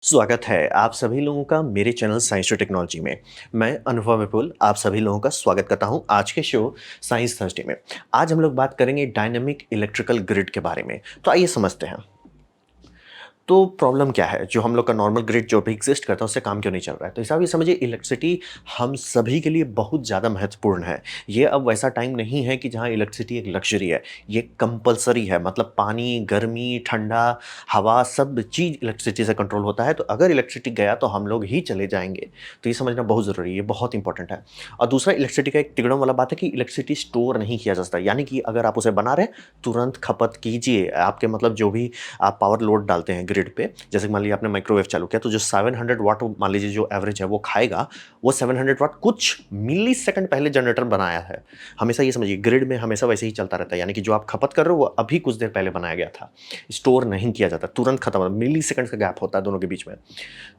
स्वागत है आप सभी लोगों का मेरे चैनल साइंस और टेक्नोलॉजी में। मैं अनुभव विपुल आप सभी लोगों का स्वागत करता हूं आज के शो साइंस थर्सडे में। आज हम लोग बात करेंगे डायनामिक इलेक्ट्रिकल ग्रिड के बारे में। तो आइए समझते हैं। तो प्रॉब्लम क्या है? जो हम लोग का नॉर्मल ग्रिड जो भी एग्ज़िस्ट करता है, उससे काम क्यों नहीं चल रहा है? तो हिसाब ये समझिए इलेक्ट्रिसिटी हम सभी के लिए बहुत ज़्यादा महत्वपूर्ण है। ये अब वैसा टाइम नहीं है कि जहाँ इलेक्ट्रिसिटी एक लग्ज़री है, ये कंपल्सरी है। मतलब पानी, गर्मी, ठंडा, हवा सब चीज़ इलेक्ट्रिसिटी से कंट्रोल होता है। तो अगर इलेक्ट्रिसिटी गया तो हम लोग ही चले जाएँगे। तो ये समझना बहुत ज़रूरी है, ये बहुत इंपॉर्टेंट है। और दूसरा इलेक्ट्रिसिटी का एक तिगड़म वाला बात है कि इलेक्ट्रिसिटी स्टोर नहीं किया जा सकता। यानी कि अगर आप उसे बना रहे हैं, तुरंत खपत कीजिए। आपके मतलब जो भी आप पावर लोड डालते हैं ग्रिड पे, जैसे मान लीजिए आपने माइक्रोवेव चालू किया तो जो 700 वाट मान लीजिए जो एवरेज है वो खाएगा, वो 700 वाट कुछ मिली सेकंड पहले जनरेटर बनाया है। हमेशा ये समझिए ग्रिड में हमेशा वैसे ही चलता रहता है, यानी कि जो आप खपत कर रहे हो वो अभी कुछ देर पहले बनाया गया था। स्टोर नहीं किया जाता, तुरंत खत्म, मिली सेकंड का गैप होता है दोनों के बीच में।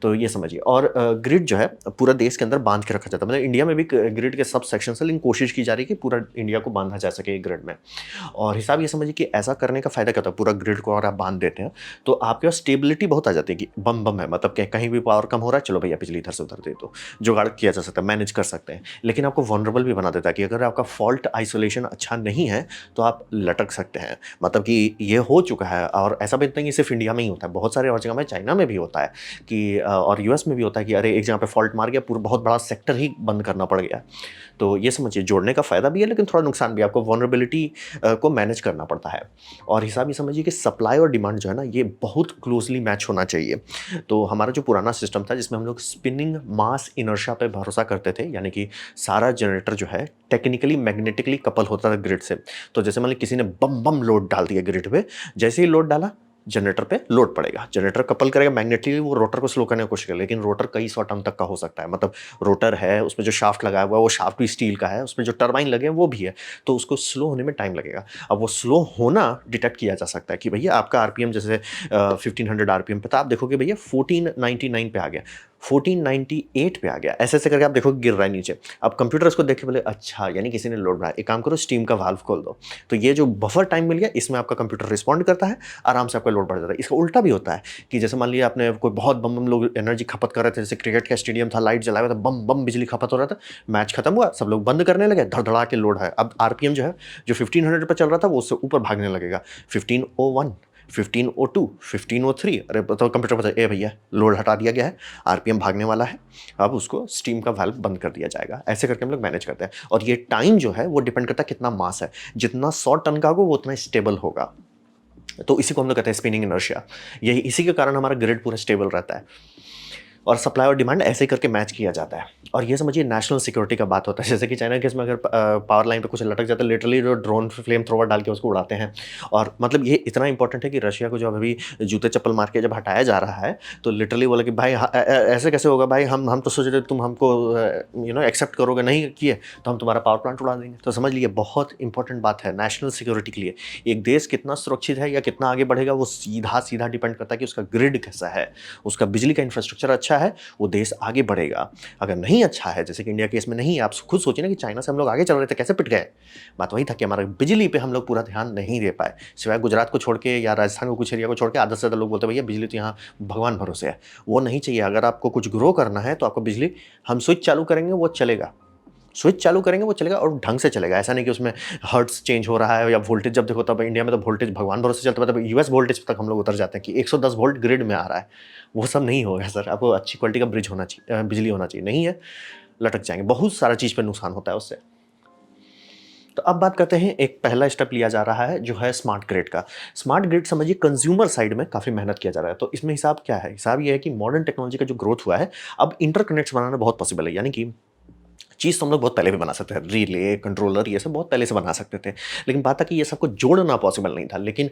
तो ये समझिए। और ग्रिड जो है पूरा देश के अंदर बांध के रखा जाता है। मतलब इंडिया में भी ग्रिड के सब सेक्शन है, लेकिन कोशिश की जा रही है कि पूरा इंडिया को बांधा जा सके ग्रिड में। और हिसाब ये समझिए कि ऐसा करने का फ़ायदा क्या होता है, पूरा ग्रिड को अगर आप बाँध देते हैं, तो आपके पास स्टेबिलिटी बहुत आ जाती है कि बम-बम है, मतलब कि कहीं भी पावर कम हो रहा है, चलो भैया बिजली इधर से उधर दे दो। जुगाड़ किया जा सकता है, मैनेज कर सकते हैं। लेकिन आपको वल्नरेबल भी बना देता है कि अगर आपका फ़ॉल्ट आइसोलेशन अच्छा नहीं है, तो आप लटक सकते हैं। मतलब कि ये हो चुका है और ऐसा भी नहीं है सिर्फ़ इंडिया में ही होता है, बहुत सारे और जगह में, चाइना में भी होता है कि और यूएस में भी होता है कि अरे एक जगह पे फ़ॉल्ट मार गया, पूरा बहुत बड़ा सेक्टर ही बंद करना पड़ गया। तो ये समझिए जोड़ने का फ़ायदा भी है, लेकिन थोड़ा नुकसान भी है। आपको वल्नरेबिलिटी को मैनेज करना पड़ता है। और हिसाब ये समझिए कि सप्लाई और डिमांड जो है ना, ये बहुत क्लोज़ली मैच होना चाहिए। तो हमारा जो पुराना सिस्टम था जिसमें हम लोग स्पिनिंग मास इनर्शिया पे भरोसा करते थे, यानी कि सारा जनरेटर जो है टेक्निकली मैग्नेटिकली कपल होता था ग्रिड से। तो जैसे मान लीजिए किसी ने बम बम लोड डाल दिया ग्रिड पे, जैसे ही लोड डाला जनरेटर पे लोड पड़ेगा, जनरेटर कपल करेगा मैग्नेटिकली, वो रोटर को स्लो करने की कोशिश करेगा, लेकिन रोटर कई सौ टन तक का हो सकता है। मतलब रोटर है, उसमें जो शाफ्ट लगाया हुआ है वो शाफ्ट भी स्टील का है, उसमें जो टरबाइन लगे हैं वो भी है, तो उसको स्लो होने में टाइम लगेगा। अब वो स्लो होना डिटेक्ट किया जा सकता है कि भैया आपका आरपीएम जैसे 1500 आरपीएम पे था, आप देखोगे भैया 1499 पे आ गया, 1498 पे आ गया, ऐसे-ऐसे करके आप देखोगे गिर रहा है नीचे। अब कंप्यूटर इसको देख के बोले अच्छा यानी किसी ने लोड बढ़ाया, एक काम करो स्टीम का वाल्व खोल दो। तो ये जो बफर टाइम मिल गया, इसमें आपका कंप्यूटर रिस्पॉन्ड करता है, आराम से आपका लोड बढ़ जाता है। इसका उल्टा भी होता है कि जैसे मान लीजिए आपने कोई बहुत बम-बम लोग एनर्जी खपत कर रहे थे, जैसे क्रिकेट का स्टेडियम था, लाइट जलाया हुआ था, बम-बम बिजली खपत हो रहा था, मैच खत्म हुआ, सब लोग बंद करने लगे, धड़-धड़ा के लोड है। अब आरपीएम जो है, जो 1500 पे चल रहा था, वो उससे ऊपर भागने लगेगा। 1501, 1502, 1503, अरे बताओ कंप्यूटर बता ए भैया लोड हटा दिया गया है, आरपीएम भागने वाला है, अब उसको स्टीम का वाल्व बंद कर दिया जाएगा। ऐसे करके हम लोग मैनेज करते हैं। और ये टाइम जो है वो डिपेंड करता है कितना मास है, जितना 100 टन का होगा वो उतना स्टेबल होगा। तो इसी को हम लोग कहते हैं स्पिनिंग इनर्शिया। यही इसी के कारण हमारा ग्रिड पूरा स्टेबल रहता है। और सप्लाई और डिमांड ऐसे ही करके मैच किया जाता है। और ये समझिए नेशनल सिक्योरिटी का बात होता है, जैसे कि चाइना के केस में अगर पावर लाइन पे कुछ लटक जाता है, लिटरली जो ड्रोन फ्लेम थ्रोवर डाल के उसको उड़ाते हैं। और मतलब ये इतना इंपॉर्टेंट है कि रशिया को जो अभी जूते चप्पल मार के जब हटाया जा रहा है, तो लिटरली बोला कि भाई ऐसे कैसे होगा भाई, हम तो सोच रहे थे तुम हमको एक्सेप्ट करोगे, नहीं किए तो हम तुम्हारा पावर प्लांट उड़ा देंगे। तो समझ लीजिए बहुत इंपॉर्टेंट बात है नेशनल सिक्योरिटी के लिए। एक देश कितना सुरक्षित है या कितना आगे बढ़ेगा, वो सीधा सीधा डिपेंड करता है कि उसका ग्रिड कैसा है, उसका बिजली का इंफ्रास्ट्रक्चर अच्छा है, वो देश आगे बढ़ेगा। अगर नहीं अच्छा है, जैसे कि इंडिया केस में नहीं है, आप खुद सोचिए ना कि चाइना से हम लोग आगे चल रहे थे, कैसे पिट गए। बात वही था कि हमारा बिजली पे हम लोग पूरा ध्यान नहीं दे पाए, सिवाय गुजरात को छोड़ के या राजस्थान को कुछ एरिया को छोड़ के आधा से ज़्यादा लोग बोलते हैं भैया बिजली तो यहाँ भगवान भरोसे है। वो नहीं चाहिए। अगर आपको कुछ ग्रो करना है तो आपको बिजली, हम स्विच चालू करेंगे वो चलेगा, स्विच चालू करेंगे वो चलेगा और ढंग से चलेगा। ऐसा नहीं कि उसमें हर्ट्ज चेंज हो रहा है या वोल्टेज, जब देखो तब इंडिया में तो वोल्टेज भगवान भरोसे चलता है, मतलब यूएस वोल्टेज तक हम लोग उतर जाते हैं कि 110 वोल्ट ग्रिड में आ रहा है। वो सब नहीं होगा सर, आपको अच्छी क्वालिटी का ब्रिज होना चाहिए, बिजली होना चाहिए, नहीं है लटक जाएंगे, बहुत सारा चीज़ पर नुकसान होता है उससे। तो अब बात करते हैं, एक पहला स्टेप लिया जा रहा है जो है स्मार्ट ग्रिड का। स्मार्ट ग्रिड समझिए कंज्यूमर साइड में काफ़ी मेहनत किया जा रहा है। तो इसमें हिसाब क्या है? हिसाब ये है कि मॉडर्न टेक्नोलॉजी का जो ग्रोथ हुआ है, अब इंटरकनेक्ट्स बनाना बहुत पॉसिबल है। यानी कि चीज़ तो हम लोग बहुत पहले भी बना सकते थे, रिले, कंट्रोलर ये सब बहुत पहले से बना सकते थे। लेकिन बात है कि ये सबको जोड़ना पॉसिबल नहीं था। लेकिन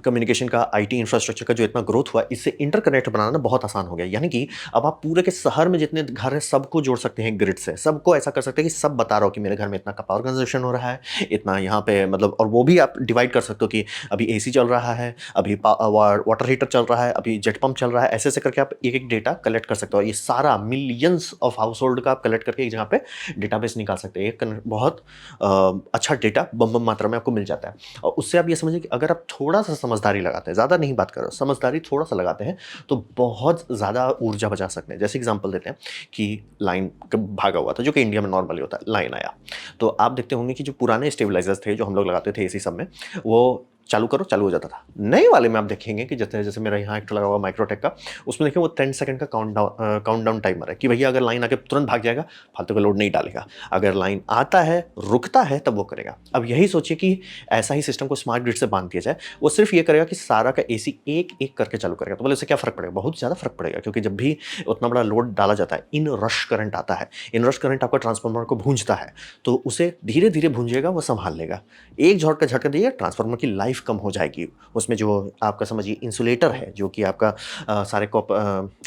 कम्युनिकेशन का, आईटी इंफ्रास्ट्रक्चर का जो इतना ग्रोथ हुआ, इससे इंटरकनेक्ट बनाना बहुत आसान हो गया। यानी कि अब आप पूरे के शहर में जितने घर हैं सबको जोड़ सकते हैं ग्रिड से। सबको ऐसा कर सकते हैं कि सब बता रहा हो कि मेरे घर में इतना का पावर कंजप्शन हो रहा है, इतना यहाँ पे मतलब, और वो भी आप डिवाइड कर सकते हो कि अभी एसी चल रहा है, अभी वाटर हीटर चल रहा है, अभी जेट पंप चल रहा है। ऐसे-ऐसे करके आप एक-एक डेटा कलेक्ट कर सकते हो और ये सारा मिलियंस ऑफ हाउस होल्ड का आप कलेक्ट करके एक जगह पे डेटाबेस निकाल सकते हैं। एक बहुत अच्छा डेटा बम-बम मात्रा में आपको मिल जाता है। और उससे आप ये समझिए कि अगर आप थोड़ा-सा समझदारी लगाते हैं, ज़्यादा नहीं बात कर रहा हूँ, समझदारी थोड़ा-सा लगाते हैं, तो बहुत ज़्यादा ऊर्जा बचा सकते हैं। जैसे एग्ज़ाम्पल देते हैं कि लाइन क भागा हुआ था, जो कि इंडिया में नॉर्मली होता है, लाइन आया। तो आप देखते होंगे कि जो पुराने स्टेबलाइज़र्स थे, जो हम लोग लगाते थे एसी सब में, वो चालू करो, चालू हो जाता था। नए वाले में आप देखेंगे कि जैसे मेरा यहाँ एक लगा हुआ माइक्रोटेक का, उसमें देखिए वो 10 सेकंड का काउंटडाउन टाइमर है कि भैया अगर लाइन आके तुरंत भाग जाएगा, फालतू का लोड नहीं डालेगा। अगर लाइन आता है, रुकता है, तब वो करेगा। अब यही सोचिए कि ऐसा ही सिस्टम को स्मार्ट ग्रिड से बांध दिया जाए, वो सिर्फ ये करेगा कि सारा का एसी एक-एक करके चालू करेगा। तो बोले इससे क्या फ़र्क पड़ेगा? बहुत ज़्यादा फ़र्क पड़ेगा, क्योंकि जब भी उतना बड़ा लोड डाला जाता है, इन रश करंट आता है। इन रश करंट आपका ट्रांसफार्मर को भूंजता है, तो उसे धीरे-धीरे भूंजेगा, वो सँभाल लेगा। एक झोंट का झटका दिए, ट्रांसफार्मर की लाइफ कम हो जाएगी। उसमें जो आपका समझिए इंसुलेटर है, जो कि आपका सारे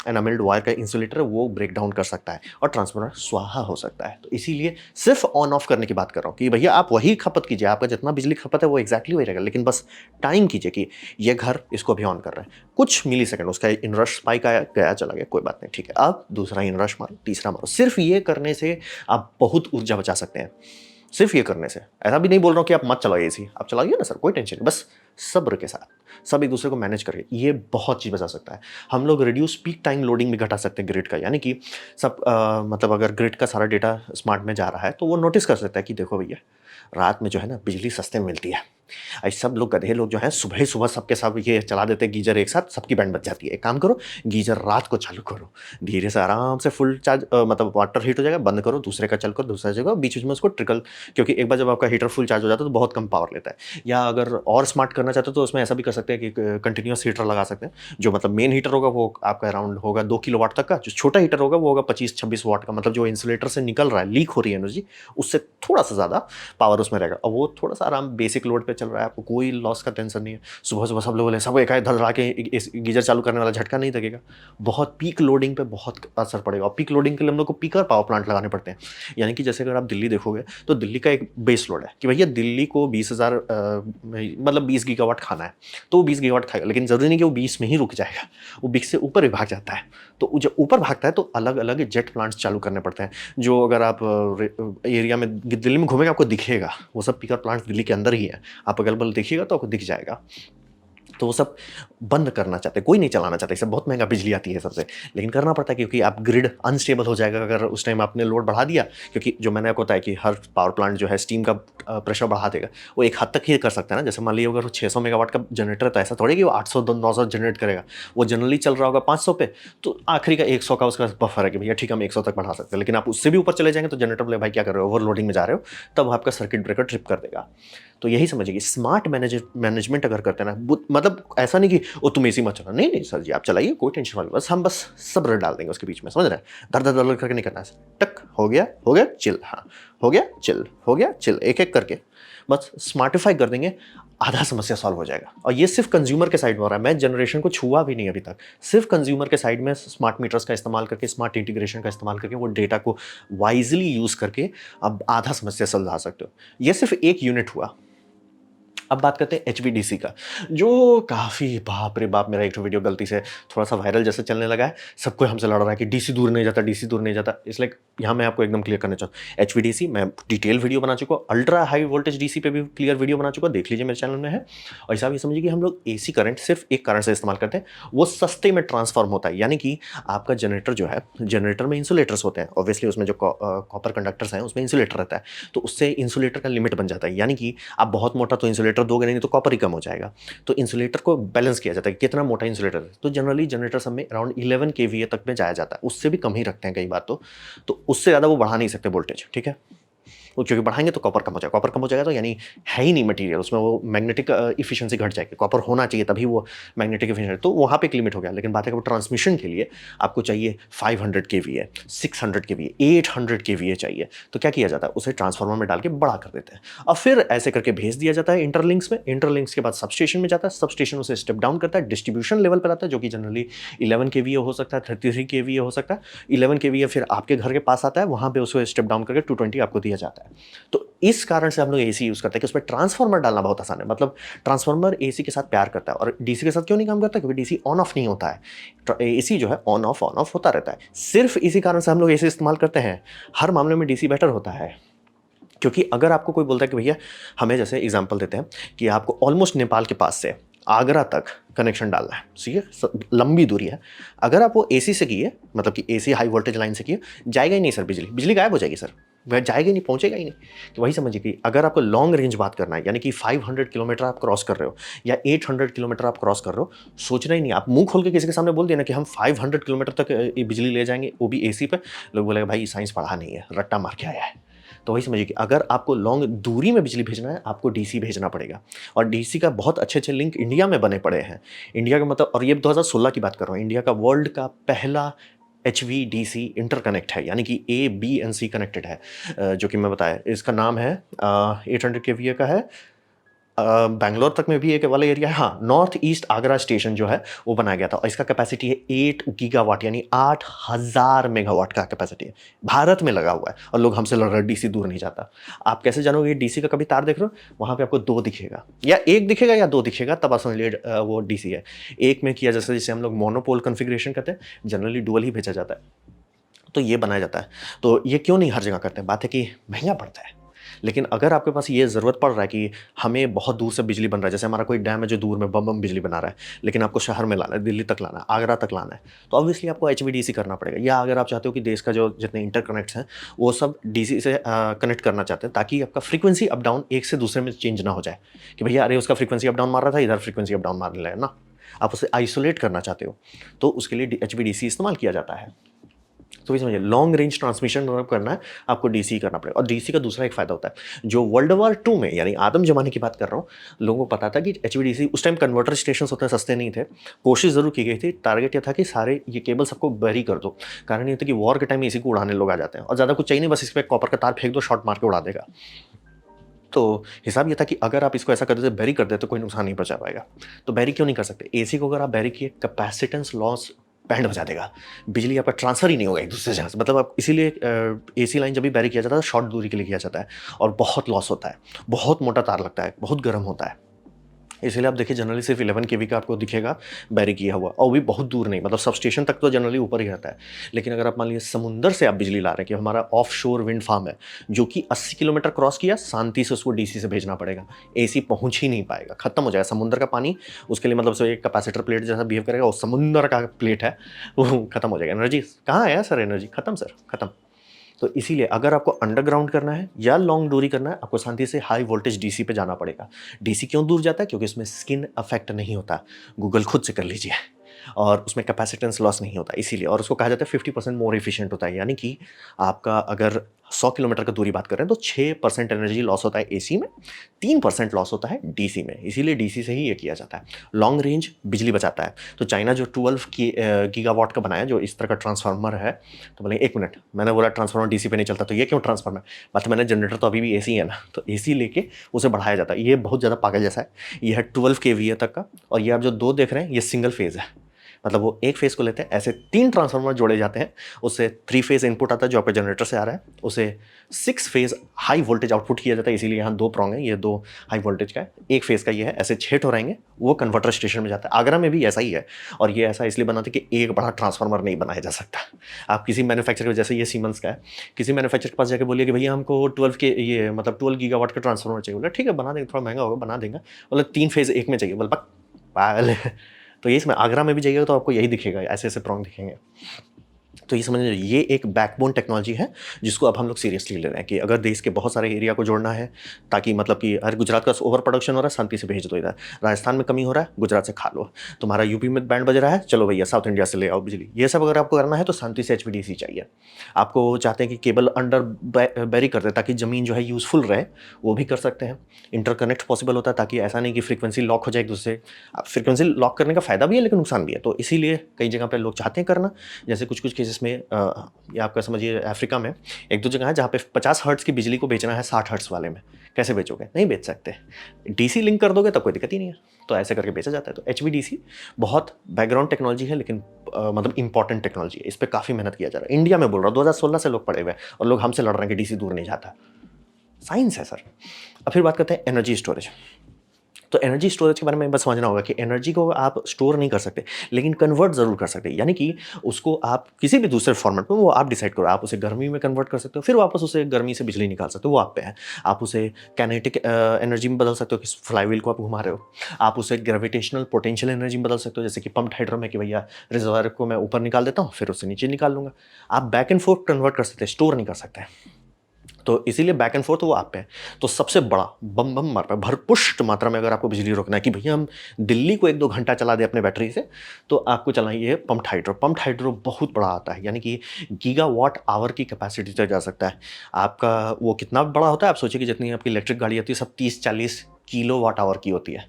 एनामेल्ड वायर का इंसुलेटर है, वो ब्रेक डाउन कर सकता है और ट्रांसफार्मर स्वाहा हो सकता है। तो इसीलिए सिर्फ ऑन ऑफ करने की बात कर रहा हूँ कि भैया आप वही खपत कीजिए, आपका जितना बिजली खपत है वो एग्जैक्टली वही रहेगा, लेकिन बस टाइम कीजिए कि ये घर इसको अभी ऑन कर रहे हैं। कुछ मिली सेकंड उसका इनरश स्पाइक आया, गया, चला गया, कोई बात नहीं, ठीक है। अब दूसरा इनरश मारो, तीसरा मारो। सिर्फ ये करने से आप बहुत ऊर्जा बचा सकते हैं। सिर्फ ये करने से। ऐसा भी नहीं बोल रहा हूँ कि आप मत चलाइए एसी, आप चलाइए ना सर, कोई टेंशन नहीं, बस सब्र के साथ सब एक दूसरे को मैनेज करिए, ये बहुत चीज़ बचा सकता है। हम लोग रिड्यूस पीक टाइम लोडिंग भी घटा सकते हैं ग्रिड का, यानी कि सब मतलब अगर ग्रिड का सारा डेटा स्मार्ट में जा रहा है, तो वो नोटिस कर सकता है कि देखो भैया, रात में जो है ना बिजली सस्ते में मिलती है। आज सब लोग गधे लोग जो हैं सुबह ही सुबह सबके सब ये चला देते हैं गीजर एक साथ, सबकी बैंड बच जाती है। एक काम करो, गीजर रात को चालू करो, धीरे से आराम से फुल चार्ज मतलब वाटर हीट हो जाएगा, बंद करो, दूसरे का चालू करो, दूसरा जगह बीच बीच में उसको ट्रिकल, क्योंकि एक बार जब आपका हीटर फुल चार्ज हो जाता है तो बहुत कम पावर लेता है। या अगर और स्मार्ट करना चाहते हो तो उसमें ऐसा भी कर सकते हैं कि कंटिन्यूस हीटर लगा सकते हैं। जो मतलब मेन हीटर होगा वो आपका अराउंड होगा 2 किलोवाट तक का, जो छोटा हीटर होगा वो होगा 25-26 वाट का, मतलब जो इंसुलेटर से निकल रहा है, लीक हो रही है एनर्जी, उससे थोड़ा सा ज़्यादा पावर उसमें रहेगा, और वो थोड़ा सा आराम बेसिक लोड पे चल रहा है, आपको कोई लॉस का टेंशन नहीं है। सुबह सुबह सब लोग बोले सब एक धरा के गीजर चालू करने वाला झटका नहीं लगेगा। बहुत पीक लोडिंग पे बहुत असर पड़ेगा, और पीक लोडिंग के लिए हम लोग को पीकर पावर प्लांट लगाने पड़ते हैं। यानी कि जैसे अगर आप दिल्ली देखोगे तो दिल्ली का एक बेस लोड है कि भैया दिल्ली को 20,000 मतलब 20 गीगावाट खाना है, तो वो 20 गीगावाट खाएगा, लेकिन जरूरी नहीं कि वो 20 में ही रुक जाएगा, वो 20 से ऊपर भी भाग जाता है। तो जब ऊपर भागता है तो अलग अलग जेट प्लांट्स चालू करने पड़ते हैं, जो अगर आप एरिया में दिल्ली में घूमेंगे आपको दिखेगा, वो सब पीकर प्लांट्स दिल्ली के अंदर ही है, आप अगल बगल देखिएगा तो आपको दिख जाएगा। तो वो सब बंद करना चाहते हैं, कोई नहीं चलाना चाहता, इससे बहुत महंगा बिजली आती है सबसे, लेकिन करना पड़ता है क्योंकि आप ग्रिड अनस्टेबल हो जाएगा अगर उस टाइम आपने लोड बढ़ा दिया। क्योंकि जो मैंने आपको बताया कि हर पावर प्लांट जो है स्टीम का प्रेशर बढ़ा देगा, वो एक हद तक ही कर सकता है ना। जैसे मान लीजिए अगर 600 मेगावाट का जनरेटर है तो ऐसा थोड़ी कि वो 800-900 जनरेट करेगा, वो जनरली चल रहा होगा 500 पे, तो आखिरी का 100 का उसका बफर है कि भैया ठीक है हम 100 तक बढ़ा सकते हैं, लेकिन आप उससे भी ऊपर चले जाएंगे तो जनरेटर बोले भाई क्या कर रहे हो, ओवरलोडिंग में जा रहे हो, तब आपका सर्किट ब्रेकर ट्रिप कर देगा। तो यही समझिए कि स्मार्ट मैनेजमेंट अगर करते हैं ना, मतलब ऐसा नहीं कि वो तुम एसी मत चलाओ, नहीं नहीं सर जी आप चलाइए, कोई टेंशन वाली, बस हम बस सब्र डाल देंगे उसके बीच में, समझ रहे हैं। दर दर दर करके नहीं करना है, टक हो गया चिल, हाँ हो गया चिल, हो गया चिल, एक एक करके बस स्मार्टिफाई कर देंगे, आधा समस्या सॉल्व हो जाएगा। और ये सिर्फ कंज्यूमर के साइड में हो रहा है, मैं जनरेशन को छुआ भी नहीं अभी तक। सिर्फ कंज्यूमर के साइड में स्मार्ट मीटर्स का इस्तेमाल करके, स्मार्ट इंटीग्रेशन का इस्तेमाल करके, वो डेटा को वाइजली यूज करके अब आधा समस्या सुलझा सकते हो। ये सिर्फ एक यूनिट हुआ। अब बात करते हैं एचवीडीसी का, जो काफ़ी बाप रे बाप, मेरा एक वीडियो गलती से थोड़ा सा वायरल जैसे चलने लगा है, सबको हमसे लड़ रहा है कि डीसी दूर नहीं जाता, डीसी दूर नहीं जाता। इसलिए यहाँ मैं आपको एकदम क्लियर करना चाहूँ, एचवीडीसी मैं डिटेल वीडियो बना चुका हूँ, अल्ट्रा हाई वोल्टेज डीसी पे भी क्लियर वीडियो बना चुका हूँ, देख लीजिए मेरे चैनल में है। और ऐसा भी समझिए कि हम लोग एसी करंट सिर्फ एक कारण से इस्तेमाल करते हैं, वो सस्ते में ट्रांसफॉर्म होता है। यानी कि आपका जनरेटर जो है, जनरेटर में इंसुलेटर्स होते हैं, ऑब्वियसली उसमें जो कॉपर कंडक्टर्स हैं उसमें इंसुलेटर रहता है, तो उससे इंसुलेटर का लिमिट बन जाता है। यानी कि आप बहुत मोटा तो इंसुलेटर दोगे नहीं तो कॉपर कम हो जाएगा, तो इंसुलेटर को बैलेंस किया जाता है कितना मोटा इंसुलेटर है। तो जनरली जनरेटर सब में अराउंड 11 केवीए तक में जाया जाता है, उससे भी कम ही रखते हैं कई बार, तो उससे ज़्यादा वो बढ़ा नहीं सकते वोल्टेज, ठीक है। वो क्योंकि बढ़ाएंगे तो कॉपर कम हो जाएगा, कॉपर कम हो जाएगा तो यानी है ही नहीं मटेरियल उसमें, वो मैग्नेटिक इफिशिएंसी घट जाएगी। कॉपर होना चाहिए तभी वो मैग्नेटिक इफिशिएंसी, तो वहाँ पे एक लिमिट हो गया। लेकिन बात है कि वो ट्रांसमिशन के लिए आपको चाहिए 500 केवीए, 600 केवीए, 800 केवीए चाहिए, तो क्या किया जाता है, उसे ट्रांसफार्मर में डाल के बड़ा कर देते हैं और फिर ऐसे करके भेज दिया जाता है इंटरलिंक्स में। इंटरलिंक्स के बाद सबस्टेशन में जाता है, सबस्टेशन उसे स्टेप डाउन करता है, डिस्ट्रीब्यूशन लेवल पर आता है, जो कि जनरली 11 केवीए हो सकता है, 33 केवीए हो सकता है। 11 केवीए फिर आपके घर के पास आता है, वहाँ पे उसको स्टेप डाउन करके 220 आपको दिया जाता है। तो इस कारण से हम लोग एसी यूज करते हैं कि उसमें ट्रांसफार्मर डालना बहुत आसान है। मतलब ट्रांसफार्मर एसी के साथ प्यार करता है, और डीसी के साथ क्यों नहीं काम करता, क्योंकि डीसी ऑन ऑफ नहीं होता है, एसी जो है ऑन ऑफ होता रहता है। सिर्फ इसी कारण से हम लोग एसी इस्तेमाल करते हैं। हर मामले में डीसी बेटर होता है, क्योंकि अगर आपको कोई बोलता है कि भैया हमें, जैसे एग्जांपल देते हैं कि आपको ऑलमोस्ट नेपाल के पास से आगरा तक कनेक्शन डालना है, ठीक है, लंबी दूरी है। अगर आप वो एसी से किए, मतलब कि एसी हाई वोल्टेज लाइन से किए, जाएगा ही नहीं सर, बिजली बिजली गायब हो जाएगी सर, वह जाएगा ही नहीं, पहुंचेगा ही नहीं। तो वही समझिए कि अगर आपको लॉन्ग रेंज बात करना है, यानी कि 500 किलोमीटर आप क्रॉस कर रहे हो या 800 किलोमीटर आप क्रॉस कर रहे हो, सोचना ही नहीं, आप मुंह खोल के किसी के सामने बोल देना कि हम 500 किलोमीटर तक बिजली ले जाएंगे, वो भी एसी पे, लोग बोलेगा भाई साइंस पढ़ा नहीं है, रट्टा मार के आया है। तो वही समझिए कि अगर आपको लॉन्ग दूरी में बिजली भेजना है, आपको डीसी भेजना पड़ेगा। और डीसी का बहुत अच्छे अच्छे लिंक इंडिया में बने पड़े हैं। इंडिया का मतलब, और ये 2016 की बात कर रहा हूँ, इंडिया का वर्ल्ड का पहला HVDC इंटरकनेक्ट है, यानी कि A B and C connected है, जो कि मैं बताया, इसका नाम है 800 kVA का है। बैंगलोर तक में भी एक वाला एरिया है, हाँ, नॉर्थ ईस्ट आगरा स्टेशन जो है वो बनाया गया था, और इसका कैपेसिटी है 8 गीगावाट, यानी 8000 मेगावाट का कैपेसिटी है, भारत में लगा हुआ है, और लोग हमसे लड़ रहे हैं डीसी दूर नहीं जाता। आप कैसे जानोगे डीसी का? कभी तार देख रहे हो, वहाँ पे आपको 2 दिखेगा, या 1 दिखेगा या 2 दिखेगा, तब आप समझ लीजिए वो डीसी है। एक में किया जैसे जैसे हम लोग मोनोपोल कन्फिग्रेशन करते हैं, जनरली डुअल ही भेजा जाता है, तो ये बनाया जाता है। तो ये क्यों नहीं हर जगह करते हैं? बात है कि महंगा पड़ता है। लेकिन अगर आपके पास ये ज़रूरत पड़ रहा है कि हमें बहुत दूर से बिजली बन रहा है, जैसे हमारा कोई डैम है जो दूर में बम बम बिजली बना रहा है, लेकिन आपको शहर में लाना है, दिल्ली तक लाना है, आगरा तक लाना है, तो ऑब्वियसली आपको HVDC करना पड़ेगा। या अगर आप चाहते हो कि देश का जो जितने इंटरकनेक्ट्स हैं वो सब डीसी से कनेक्ट करना चाहते हैं, ताकि आपका फ्रीक्वेंसी अप डाउन एक से दूसरे में चेंज ना हो जाए, कि भैया अरे उसका फ्रीक्वेंसी अप डाउन मार रहा था, इधर फ्रीक्वेंसी अप डाउन मारने लगा ना, आप उसे आइसोलेट करना चाहते हो, तो उसके लिए HVDC इस्तेमाल किया जाता है। तो भी समझिए, लॉन्ग रेंज ट्रांसमिशन अगर करना है, आपको डीसी करना पड़ेगा। और डीसी का दूसरा एक फायदा होता है, जो वर्ल्ड वॉर 2 में, यानी आदम जमाने की बात कर रहा हूँ, लोगों को पता था कि HVDC, उस टाइम कन्वर्टर स्टेशन उतने सस्ते नहीं थे, कोशिश जरूर की गई थी, टारगेट यह था कि सारे ये केबल सबको बरी कर दो। कारण ये था कि वॉर के टाइम में इसी को उड़ाने लोग आ जाते हैं, और ज़्यादा कुछ चाहिए नहीं, बस इस पर कॉपर का तार फेंक दो, शॉर्ट मार के उड़ा देगा। तो हिसाब ये था कि अगर आप इसको ऐसा कर देते, बैरी कर देते, तो कोई नुकसान नहीं पहुंचा पाएगा। तो बैरी क्यों नहीं कर सकते? एसी को अगर आप बैरी किए, कैपेसिटेंस लॉस बैंड बजा देगा, बिजली आपका ट्रांसफर ही नहीं होगा एक दूसरे जगह से। मतलब आप इसीलिए एसी लाइन जब भी बैरी किया जाता है, शॉर्ट दूरी के लिए किया जाता है, और बहुत लॉस होता है, बहुत मोटा तार लगता है, बहुत गर्म होता है। इसलिए आप देखिए जनरली सिर्फ 11 केवी का आपको दिखेगा बैरी किया हुआ, और भी बहुत दूर नहीं, मतलब सब स्टेशन तक तो जनरली ऊपर ही रहता है। लेकिन अगर आप मान लीजिए समुंदर से आप बिजली ला रहे हैं, कि हमारा ऑफ शोर विंड फार्म है जो कि 80 किलोमीटर क्रॉस किया, शांति से उसको डीसी से भेजना पड़ेगा, एसी पहुंच ही नहीं पाएगा, खत्म हो जाएगा। समुद्र का पानी उसके लिए मतलब एक कैपेसिटर प्लेट जैसा बिहेव करेगा, और समुद्र का प्लेट है वो खत्म हो जाएगा। एनर्जी कहाँ है सर? एनर्जी खत्म सर, खत्म। तो इसीलिए अगर आपको अंडरग्राउंड करना है या लॉन्ग दूरी करना है, आपको शांति से हाई वोल्टेज डीसी पे जाना पड़ेगा। डीसी क्यों दूर जाता है? क्योंकि उसमें स्किन अफेक्ट नहीं होता, गूगल खुद से कर लीजिए, और उसमें कैपेसिटेंस लॉस नहीं होता इसीलिए। और उसको कहा जाता है 50% मोर एफिशिएंट होता है, यानी कि आपका अगर 100 किलोमीटर का दूरी बात कर रहे हैं तो 6% एनर्जी लॉस होता है एसी में, 3% लॉस होता है डीसी में, इसीलिए डीसी से ही ये किया जाता है। लॉन्ग रेंज बिजली बचाता है। तो चाइना जो 12 गीगावाट का बनाया, जो इस तरह का ट्रांसफार्मर है, तो बोले 1 मिनट, मैंने बोला ट्रांसफार्मर डीसी पे नहीं चलता, तो ये क्यों ट्रांसफार्मर? बात मैंने जनरेटर तो अभी भी एसी है ना, तो एसी लेके उसे बढ़ाया जाता है। ये बहुत ज़्यादा पागल जैसा है। ये है 12 केवीए तक का, और ये आप जो 2 देख रहे हैं ये सिंगल फेज़ है, मतलब वो एक फेज़ को लेते हैं, ऐसे 3 ट्रांसफार्मर जोड़े जाते हैं, उससे 3 फेज़ इनपुट आता है जो आपके जनरेटर से आ रहा है, उसे 6 फेज़ हाई वोल्टेज आउटपुट किया जाता है, इसीलिए यहाँ 2 प्रॉन्ग है, ये 2 हाई वोल्टेज का है, 1 फेज़ का ये है, ऐसे 6 ठोराएंगे, वो कन्वर्टर स्टेशन में जाता है। आगरा में भी ऐसा ही है, और ये ऐसा इसलिए बना था कि एक बड़ा ट्रांसफार्मर नहीं बनाया जा सकता। आप किसी मैन्युफैक्चरर, जैसे ये सीमेंस का है, किसी मैन्युफैक्चरर के पास जाके बोलिए कि भैया हमको 12 के ये मतलब 12 गीगावाट का ट्रांसफार्मर चाहिए, बोला ठीक है बना देंगे, थोड़ा महंगा होगा, बना देंगे, बोला 3 फेज़ एक में चाहिए, बोला पागल है। तो ये इसमें आगरा में भी जाइएगा तो आपको यही दिखेगा, ऐसे ऐसे प्रॉन्ग दिखेंगे। तो ये समझ लीजिए, ये एक बैकबोन टेक्नोलॉजी है जिसको अब हम लोग सीरियसली ले रहे हैं, कि अगर देश के बहुत सारे एरिया को जोड़ना है, ताकि मतलब कि अरे गुजरात का ओवर प्रोडक्शन हो रहा है, शांति से भेज दो इधर, राजस्थान में कमी हो रहा है, गुजरात से खा लो, तुम्हारा यूपी में बैंड बज रहा है, चलो भैया साउथ इंडिया से ले आओ बिजली, ये सब अगर आपको करना है तो शांति से HVDC चाहिए। आपको चाहते हैं कि केबल अंडर बैरी कर दे ताकि ज़मीन जो है यूज़फुल रहे, वो भी कर सकते हैं। इंटरकनेक्ट पॉसिबल होता है, ताकि ऐसा नहीं कि फ्रीक्वेंसी लॉक हो जाए एक दूसरे। फ्रीक्वेंसी लॉक करने का फ़ायदा भी है लेकिन नुकसान भी है, तो इसीलिए कई जगह पर लोग चाहते हैं करना। जैसे कुछ कुछ केसेस में या आपका समझिए अफ्रीका में 1-2 जगह है जहाँ पे 50 हर्ट्ज़ की बिजली को बेचना है 60 हर्ट्ज़ वाले में, कैसे बेचोगे? नहीं बेच सकते। डीसी लिंक कर दोगे तब कोई दिक्कत ही नहीं है, तो ऐसे करके बेचा जाता है। तो HVDC बहुत बैकग्राउंड टेक्नोलॉजी है, लेकिन मतलब इंपॉर्टेंट टेक्नोलॉजी है, इस पर काफ़ी मेहनत किया जा रहा है। इंडिया में बोल रहा हूँ, 2016 से लोग पड़े हुए हैं, और लोग हमसे लड़ रहे हैं कि डीसी दूर नहीं जाता। साइंस है सर। अब फिर बात करते हैं एनर्जी स्टोरेज। तो एनर्जी स्टोरेज के बारे में बस समझना होगा कि एनर्जी को आप स्टोर नहीं कर सकते, लेकिन कन्वर्ट ज़रूर कर सकते हैं। यानी कि उसको आप किसी भी दूसरे फॉर्मेट में वो आप डिसाइड करो। आप उसे गर्मी में कन्वर्ट कर सकते हो, फिर वापस उसे गर्मी से बिजली निकाल सकते हो, वो आप पे है। आप उसे काइनेटिक एनर्जी में बदल सकते हो कि फ्लाईव्हील को आप घुमा रहे हो। आप उसे ग्रेविटेशनल पोटेंशियल एनर्जी में बदल सकते हो, जैसे कि पंप्ड हाइड्रो में कि भैया रिजर्वायर को मैं ऊपर निकाल देता हूँ, फिर उससे नीचे निकाल लूँगा। आप बैक एंड फोर्थ कन्वर्ट कर सकते हैं, स्टोर नहीं कर सकते हैं। तो इसीलिए बैक एंड फोर्थ वो आप पे है। तो सबसे बड़ा बम बम मात्रा भरपुष्ट मात्रा में अगर आपको बिजली रोकना है कि भैया हम दिल्ली को 1-2 घंटा चला दें अपने बैटरी से, तो आपको चलाइए पंप्ड हाइड्रो। पंप्ड हाइड्रो बहुत बड़ा आता है, यानी कि गीगावाट आवर की कैपेसिटी तक जा सकता है। आपका वो कितना बड़ा होता है, आप सोचिए कि जितनी आपकी इलेक्ट्रिक गाड़ी आती है सब 30-40 किलोवाट आवर की होती है।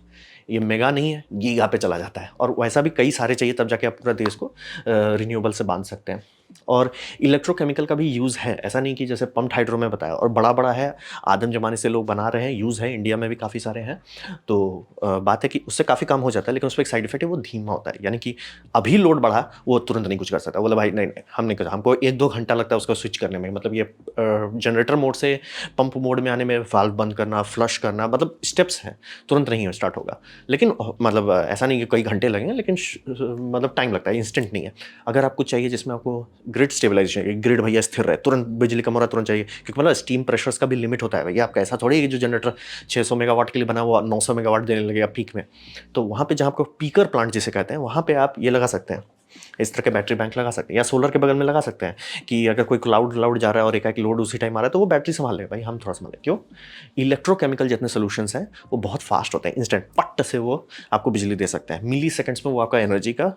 ये मेगा नहीं है, गीगा पे चला जाता है। और वैसा भी कई सारे चाहिए, तब जाके आप पूरा देश को रिन्यूएबल से बांध सकते हैं। और इलेक्ट्रोकेमिकल का भी यूज़ है, ऐसा नहीं कि जैसे पम्प्ड हाइड्रो में बताया, और बड़ा है, आदम ज़माने से लोग बना रहे हैं, यूज़ है, इंडिया में भी काफ़ी सारे हैं। तो बात है कि उससे काफ़ी काम हो जाता है, लेकिन उसमें एक साइड इफेक्ट है, वो धीमा होता है। यानी कि अभी लोड बढ़ा, वो तुरंत नहीं कुछ कर सकता। बोला भाई नहीं हम नहीं कर, हमको 1-2 घंटा लगता है उसको स्विच करने में। मतलब ये जनरेटर मोड से पंप मोड में आने में वाल्व बंद करना, फ्लश करना, मतलब स्टेप्स हैं, तुरंत नहीं स्टार्ट होगा। लेकिन मतलब ऐसा नहीं कि कई घंटे लगेंगे, लेकिन मतलब टाइम लगता है, इंस्टेंट नहीं है। अगर आपको चाहिए जिसमें आपको ग्रिड स्टेबलाइजेशन, ग्रिड भैया स्थिर रहे, तुरंत बिजली कम हो रहा है तुरंत चाहिए, क्योंकि मतलब स्टीम प्रेशर्स का भी लिमिट होता है भैया। आपका ऐसा थोड़ी है कि जो जनरेटर 600 मेगावाट के लिए बना हुआ 900 मेगावाट देने लगेगा पीक में। तो वहाँ पे जहाँ आपको पीकर प्लांट जिसे कहते हैं, वहाँ पे आप ये लगा सकते हैं, इस तरह के बैटरी बैंक लगा सकते हैं, या सोलर के बगल में लगा सकते हैं कि अगर कोई क्लाउड जा रहा है और एक लोड उसी टाइम आ रहा है, तो वो बैटरी संभाल ले, भाई हम थोड़ा संभाले। क्यों? इलेक्ट्रोकेमिकल जितने सोल्यूशंस हैं वो बहुत फास्ट होते हैं, इंस्टेंट पट से वो आपको बिजली दे सकते हैं, मिली सेकंड्स में वो आपका एनर्जी का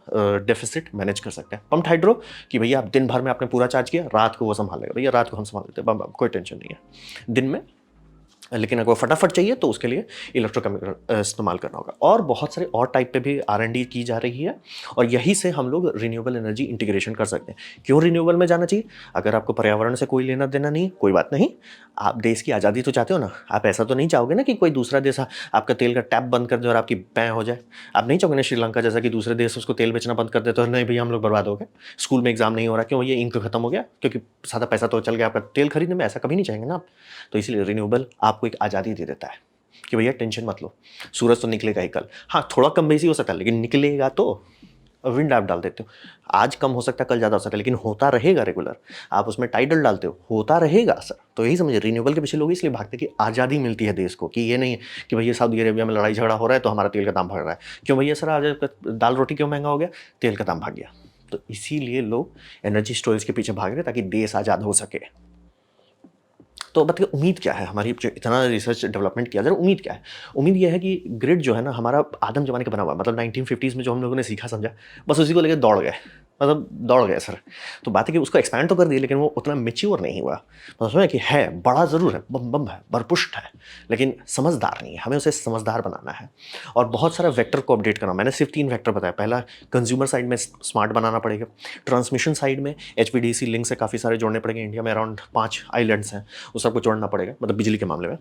डेफिसिट मैनेज कर सकते हैं। पंप्ड हाइड्रो कि भैया आप दिन भर में आपने पूरा चार्ज किया, रात को वो संभाल लेगा, भैया रात को हम संभाल लेते हैं, कोई टेंशन नहीं है दिन में। लेकिन अगर फटाफट चाहिए तो उसके लिए इलेक्ट्रोकेमिकल इस्तेमाल करना होगा। और बहुत सारे और टाइप पे भी R&D की जा रही है, और यही से हम लोग रिन्यूएबल एनर्जी इंटीग्रेशन कर सकते हैं। क्यों रिन्यूएबल में जाना चाहिए? अगर आपको पर्यावरण से कोई लेना देना नहीं, कोई बात नहीं, आप देश की आज़ादी तो चाहते हो ना। आप ऐसा तो नहीं चाहोगे ना कि कोई दूसरा देश आपका तेल का टैप बंद कर दे और आपकी पैं हो जाए। आप नहीं चाहोगे ना श्रीलंका जैसा कि दूसरे देश उसको तेल बेचना बंद कर दे, तो नहीं भैया हम लोग बर्बाद हो गए, स्कूल में एग्जाम नहीं हो रहा, क्यों? ये इंक खत्म हो गया, क्योंकि सादा पैसा तो चल गया आपका तेल खरीदने में। ऐसा कभी नहीं चाहेंगे ना आप। तो इसलिए रिन्यूएबल आपको एक आज़ादी दे देता है कि भैया टेंशन मत लो, सूरज तो निकलेगा ही कल। हाँ, थोड़ा कम बेसी हो सकता है, लेकिन निकलेगा तो। विंड आप डाल देते हो, आज कम हो सकता है, कल ज़्यादा हो सकता है, लेकिन होता रहेगा रेगुलर। आप उसमें टाइडल डालते हो, होता रहेगा सर। तो यही समझिए, रिन्यूएबल के पीछे लोग इसलिए भागते हैं कि आज़ादी मिलती है देश को, कि ये नहीं है कि भैया सऊदी अरेबिया में लड़ाई झगड़ा हो रहा है तो हमारा तेल का दाम बढ़ रहा है। क्यों भैया सर, आज दाल रोटी क्यों महंगा हो गया? तेल का दाम भाग गया। तो इसीलिए लोग एनर्जी स्टोरेज के पीछे भाग रहे हैं, ताकि देश आज़ाद हो सके। तो बताइए उम्मीद क्या है हमारी, जो इतना रिसर्च डेवलपमेंट किया जा रहा है, उम्मीद क्या है? उम्मीद यह है कि ग्रिड जो है ना हमारा आदम ज़माने का बना हुआ है, मतलब 1950s में जो हम लोगों ने सीखा समझा, बस उसी को लेकर दौड़ गए, मतलब दौड़ गए सर। तो बात है कि उसको एक्सपैंड तो कर दिए, लेकिन वो उतना मैच्योर नहीं हुआ। मतलब समझे कि है, बड़ा ज़रूर है, बम बम है, भरपुष्ट है, लेकिन समझदार नहीं है। हमें उसे समझदार बनाना है, और बहुत सारा वेक्टर को अपडेट करना। मैंने सिर्फ 3 वेक्टर बताया। पहला, कंज्यूमर साइड में स्मार्ट बनाना पड़ेगा। ट्रांसमिशन साइड में HVDC लिंक से काफ़ी सारे जोड़ने पड़ेंगे। इंडिया में अराउंड 5 आइलैंड्स हैं, उस सबको जोड़ना पड़ेगा, मतलब बिजली के मामले में।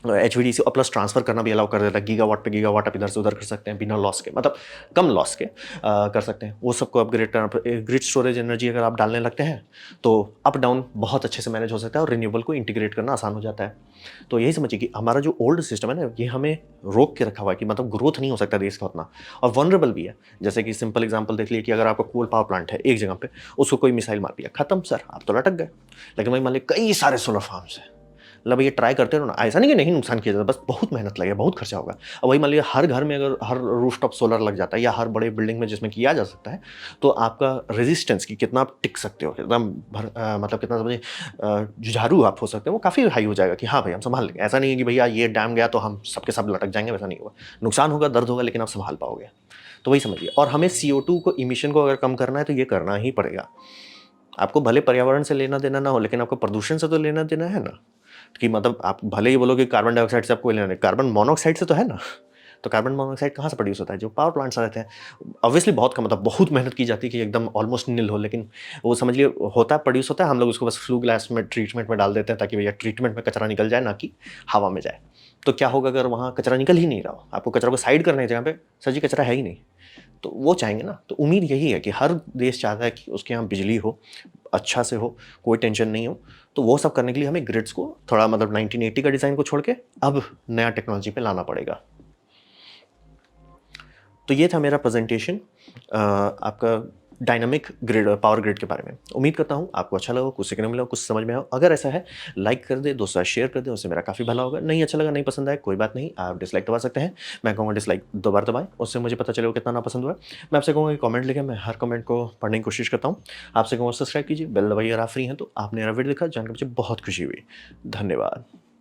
HVDC और प्लस ट्रांसफर करना भी अलाउ कर देता है, गीगावाट पे गीगावाट आप इधर से उधर कर सकते हैं बिना लॉस के, मतलब कम लॉस के कर सकते हैं। वो सबको अपग्रेड करना। ग्रिड स्टोरेज एनर्जी अगर आप डालने लगते हैं तो अप डाउन बहुत अच्छे से मैनेज हो सकता है, और रिन्यूएबल को इंटीग्रेट करना आसान हो जाता है। तो यही समझिए कि हमारा जो ओल्ड सिस्टम है ना, ये हमें रोक के रखा हुआ है, कि मतलब ग्रोथ नहीं हो सकता देश का उतना, और वनरेबल भी है। जैसे कि सिंपल एग्जांपल देख लीजिए कि अगर आपका कोल पावर प्लांट है एक जगह पे, उसको कोई मिसाइल मार दिया, खत्म सर, आप तो लटक गए। लेकिन भाई मान लीजिए कई सारे सोलर फार्म्स हैं, मतलब ये ट्राई करते रहो ना, ऐसा नहीं कि नहीं नुकसान किया जाता, बस बहुत मेहनत लगेगा, बहुत खर्चा होगा। अब वही मान लीजिए हर घर में अगर हर रूफटॉप सोलर लग जाता है, या हर बड़े बिल्डिंग में जिसमें किया जा सकता है, तो आपका रेजिस्टेंस की कितना आप टिक सकते हो, कितना मतलब कितना समझिए जुझारू आप हो सकते हो, वो काफ़ी हाई हो जाएगा कि हाँ भाई हम संभाल लेंगे। ऐसा नहीं है कि भैया ये डैम गया तो हम सबके सब लटक जाएंगे, वैसा नहीं होगा। नुकसान होगा, दर्द होगा, लेकिन आप संभाल पाओगे। तो वही समझिए। और हमें CO2 को, इमिशन को अगर कम करना है, तो ये करना ही पड़ेगा। आपको भले पर्यावरण से लेना देना ना हो, लेकिन आपको प्रदूषण से तो लेना देना है ना। कि मतलब आप भले ही बोलो कि कार्बन डाइऑक्साइड से आपको लेना नहीं, कार्बन मोनोऑक्साइड से तो है ना। तो कार्बन मोनोऑक्साइड कहाँ से प्रोड्यूस होता है? जो पावर प्लांट्स रहते हैं। ऑब्वियसली बहुत कम, मतलब बहुत मेहनत की जाती है कि एकदम ऑलमोस्ट नील हो, लेकिन वो समझ लिए होता है, प्रोड्यूस होता है। हम लोग उसको बस फ्लू गैस में ट्रीटमेंट में डाल देते हैं, ताकि भैया ट्रीटमेंट में कचरा निकल जाए, ना कि हवा में जाए। तो क्या होगा अगर वहाँ कचरा निकल ही नहीं रहा हो? आपको कचरा को साइड करने की जगह पे सर जी कचरा है ही नहीं, तो वो चाहेंगे ना। तो उम्मीद यही है कि हर देश चाहता है कि उसके यहाँ बिजली हो, अच्छा से हो, कोई टेंशन नहीं हो। तो वो सब करने के लिए हमें ग्रिड्स को थोड़ा, मतलब 1980 का डिज़ाइन को छोड़ के अब नया टेक्नोलॉजी पे लाना पड़ेगा। तो ये था मेरा प्रेजेंटेशन आपका डायनामिक ग्रिड पावर ग्रिड के बारे में। उम्मीद करता हूँ आपको अच्छा लगा, कुछ सीखने मिला, कुछ समझ में आया। अगर ऐसा है लाइक कर दे, दोस्तों के साथ शेयर कर दें, उससे मेरा काफ़ी भला होगा। नहीं अच्छा लगा, नहीं पसंद आया, कोई बात नहीं, आप डिसलाइक दबा सकते हैं। मैं कहूँगा डिसलाइक 2 बार दबाएँ, उससे मुझे पता चलेगा कितना नापसंद हुआ है। मैं आपसे कहूँगा कि कमेंट लिखें, मैं हर कमेंट को पढ़ने की कोशिश करता हूँ। आपसे कहूँगा सब्सक्राइब कीजिए, बेल दबाइए अगर आप फ्री हैं तो। आपने मेरा वीडियो देखा, जानकर मुझे बहुत खुशी हुई। धन्यवाद।